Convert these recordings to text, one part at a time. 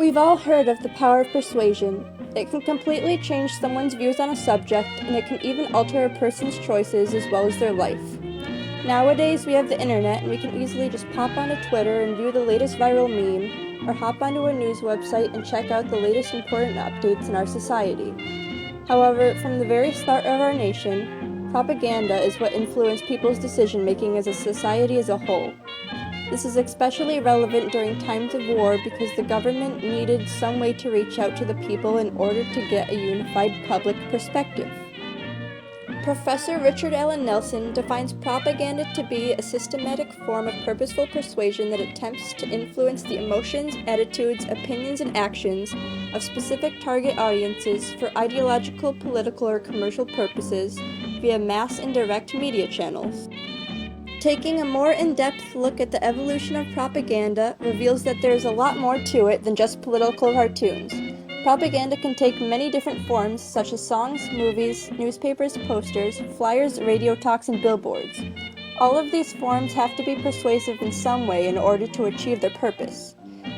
We've all heard of the power of persuasion. It can completely change someone's views on a subject, and it can even alter a person's choices as well as their life. Nowadays, we have the internet, and we can easily just pop onto Twitter and view the latest viral meme, or hop onto a news website and check out the latest important updates in our society. However, from the very start of our nation, propaganda is what influenced people's decision-making as a society as a whole. This is especially relevant during times of war because the government needed some way to reach out to the people in order to get a unified public perspective. Professor Richard Allen Nelson defines propaganda to be a systematic form of purposeful persuasion that attempts to influence the emotions, attitudes, opinions, and actions of specific target audiences for ideological, political, or commercial purposes via mass and direct media channels. Taking a more in-depth look at the evolution of propaganda reveals that there is a lot more to it than just political cartoons. Propaganda can take many different forms, such as songs, movies, newspapers, posters, flyers, radio talks, and billboards. All of these forms have to be persuasive in some way in order to achieve their purpose.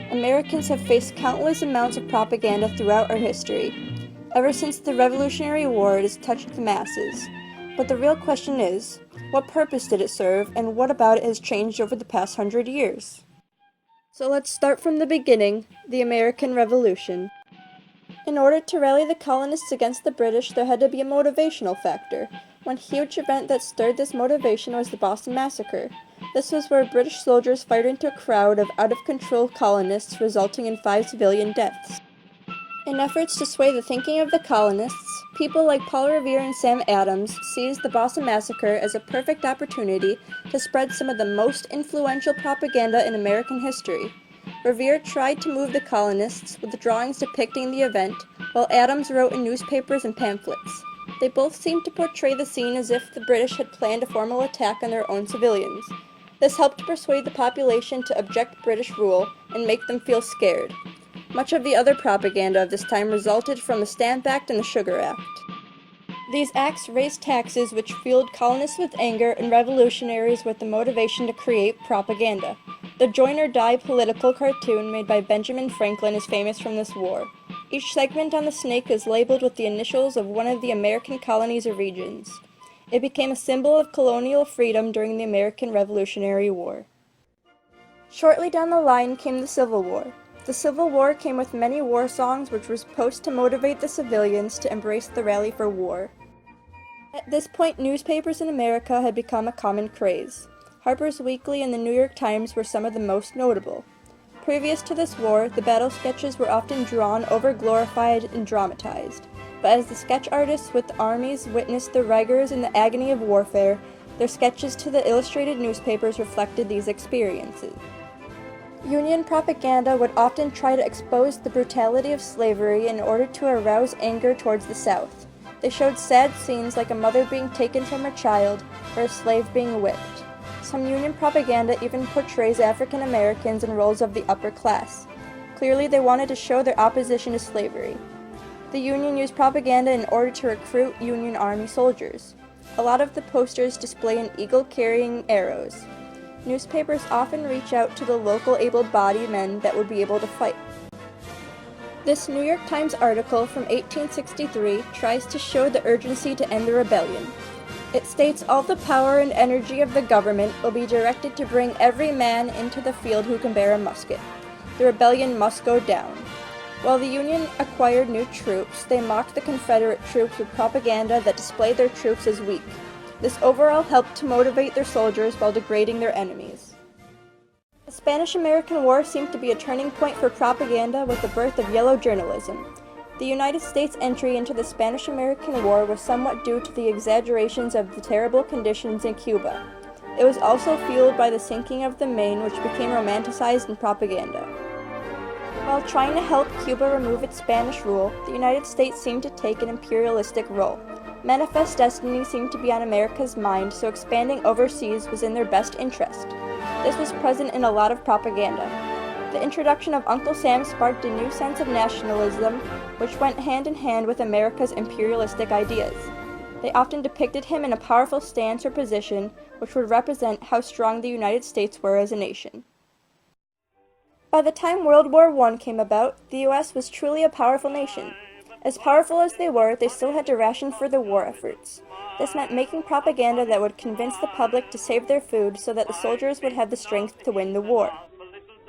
Americans have faced countless amounts of propaganda throughout our history. Ever since the Revolutionary War, it has touched the masses. But the real question is, what purpose did it serve, and what about it has changed over the past 100 years? So let's start from the beginning, the American Revolution. In order to rally the colonists against the British, there had to be a motivational factor. One huge event that stirred this motivation was the Boston Massacre. This was where British soldiers fired into a crowd of out-of-control colonists, resulting in 5 civilian deaths. In efforts to sway the thinking of the colonists, people like Paul Revere and Sam Adams seized the Boston Massacre as a perfect opportunity to spread some of the most influential propaganda in American history. Revere tried to move the colonists with drawings depicting the event, while Adams wrote in newspapers and pamphlets. They both seemed to portray the scene as if the British had planned a formal attack on their own civilians. This helped persuade the population to object British rule and make them feel scared. Much of the other propaganda of this time resulted from the Stamp Act and the Sugar Act. These acts raised taxes which fueled colonists with anger and revolutionaries with the motivation to create propaganda. The Join or Die political cartoon made by Benjamin Franklin is famous from this war. Each segment on the snake is labeled with the initials of one of the American colonies or regions. It became a symbol of colonial freedom during the American Revolutionary War. Shortly down the line came the Civil War. The Civil War came with many war songs which were supposed to motivate the civilians to embrace the rally for war. At this point, newspapers in America had become a common craze. Harper's Weekly and the New York Times were some of the most notable. Previous to this war, the battle sketches were often drawn, over-glorified, and dramatized. But as the sketch artists with the armies witnessed the rigors and the agony of warfare, their sketches to the illustrated newspapers reflected these experiences. Union propaganda would often try to expose the brutality of slavery in order to arouse anger towards the South. They showed sad scenes like a mother being taken from her child or a slave being whipped. Some Union propaganda even portrays African Americans in roles of the upper class. Clearly, they wanted to show their opposition to slavery. The Union used propaganda in order to recruit Union Army soldiers. A lot of the posters display an eagle carrying arrows. Newspapers often reach out to the local able-bodied men that would be able to fight. This New York Times article from 1863 tries to show the urgency to end the rebellion. It states all the power and energy of the government will be directed to bring every man into the field who can bear a musket. The rebellion must go down. While the Union acquired new troops, they mocked the Confederate troops with propaganda that displayed their troops as weak. This overall helped to motivate their soldiers while degrading their enemies. The Spanish-American War seemed to be a turning point for propaganda with the birth of yellow journalism. The United States' entry into the Spanish-American War was somewhat due to the exaggerations of the terrible conditions in Cuba. It was also fueled by the sinking of the Maine, which became romanticized in propaganda. While trying to help Cuba remove its Spanish rule, the United States seemed to take an imperialistic role. Manifest destiny seemed to be on America's mind, so expanding overseas was in their best interest. This was present in a lot of propaganda. The introduction of Uncle Sam sparked a new sense of nationalism, which went hand in hand with America's imperialistic ideas. They often depicted him in a powerful stance or position, which would represent how strong the United States were as a nation. By the time World War I came about, the US was truly a powerful nation. As powerful as they were, they still had to ration for the war efforts. This meant making propaganda that would convince the public to save their food so that the soldiers would have the strength to win the war.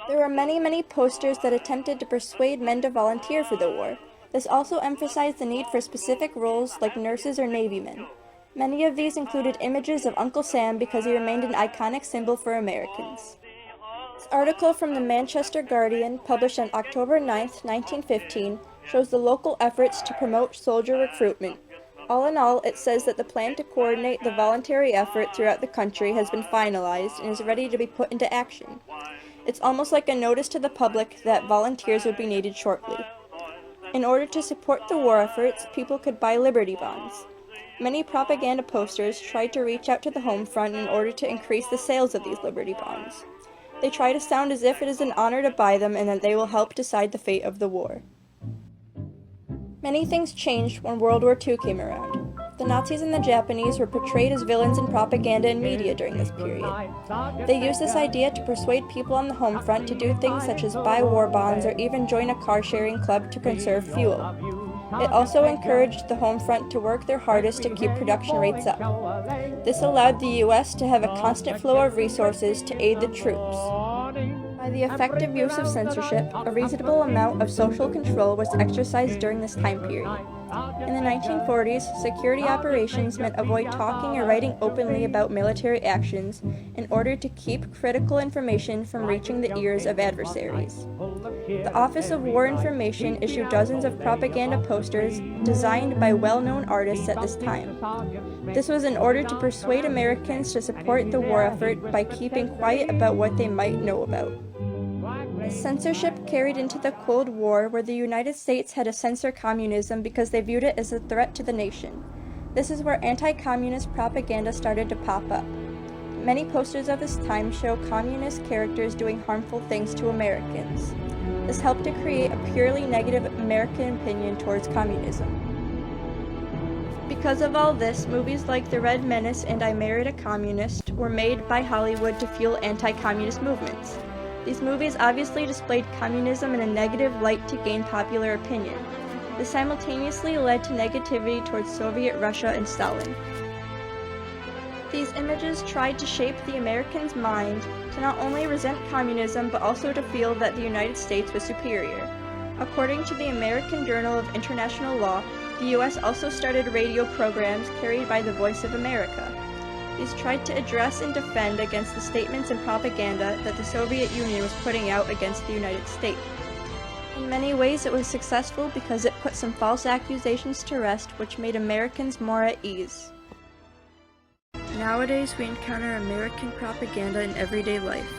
There were many posters that attempted to persuade men to volunteer for the war. This also emphasized the need for specific roles like nurses or Navy men. Many of these included images of Uncle Sam because he remained an iconic symbol for Americans. This article from the Manchester Guardian, published on October 9, 1915, shows the local efforts to promote soldier recruitment. All in all, it says that the plan to coordinate the voluntary effort throughout the country has been finalized and is ready to be put into action. It's almost like a notice to the public that volunteers would be needed shortly. In order to support the war efforts, people could buy Liberty Bonds. Many propaganda posters tried to reach out to the home front in order to increase the sales of these Liberty Bonds. They try to sound as if it is an honor to buy them and that they will help decide the fate of the war. Many things changed when World War II came around. The Nazis and the Japanese were portrayed as villains in propaganda and media during this period. They used this idea to persuade people on the home front to do things such as buy war bonds or even join a car-sharing club to conserve fuel. It also encouraged the home front to work their hardest to keep production rates up. This allowed the U.S. to have a constant flow of resources to aid the troops. By the effective use of censorship, a reasonable amount of social control was exercised during this time period. In the 1940s, security operations meant avoid talking or writing openly about military actions in order to keep critical information from reaching the ears of adversaries. The Office of War Information issued dozens of propaganda posters designed by well-known artists at this time. This was in order to persuade Americans to support the war effort by keeping quiet about what they might know about. Censorship carried into the Cold War, where the United States had to censor communism because they viewed it as a threat to the nation. This is where anti-communist propaganda started to pop up. Many posters of this time show communist characters doing harmful things to Americans. This helped to create a purely negative American opinion towards communism. Because of all this, movies like The Red Menace and I Married a Communist were made by Hollywood to fuel anti-communist movements. These movies obviously displayed communism in a negative light to gain popular opinion. This simultaneously led to negativity towards Soviet Russia and Stalin. These images tried to shape the Americans' mind to not only resent communism but also to feel that the United States was superior. According to the American Journal of International Law, the U.S. also started radio programs carried by the Voice of America. These tried to address and defend against the statements and propaganda that the Soviet Union was putting out against the United States. In many ways, it was successful because it put some false accusations to rest, which made Americans more at ease. Nowadays, we encounter American propaganda in everyday life.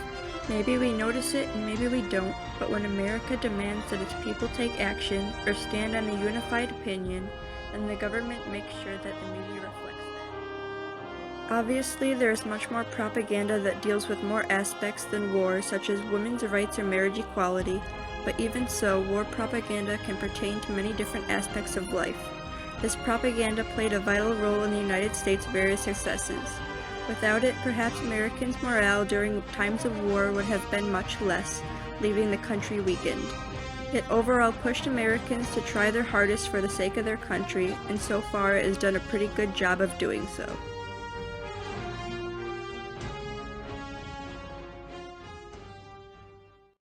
Maybe we notice it and maybe we don't, but when America demands that its people take action or stand on a unified opinion, then the government makes sure that the media reflects that. Obviously, there is much more propaganda that deals with more aspects than war, such as women's rights or marriage equality, but even so, war propaganda can pertain to many different aspects of life. This propaganda played a vital role in the United States' various successes. Without it, perhaps Americans' morale during times of war would have been much less, leaving the country weakened. It overall pushed Americans to try their hardest for the sake of their country, and so far it has done a pretty good job of doing so.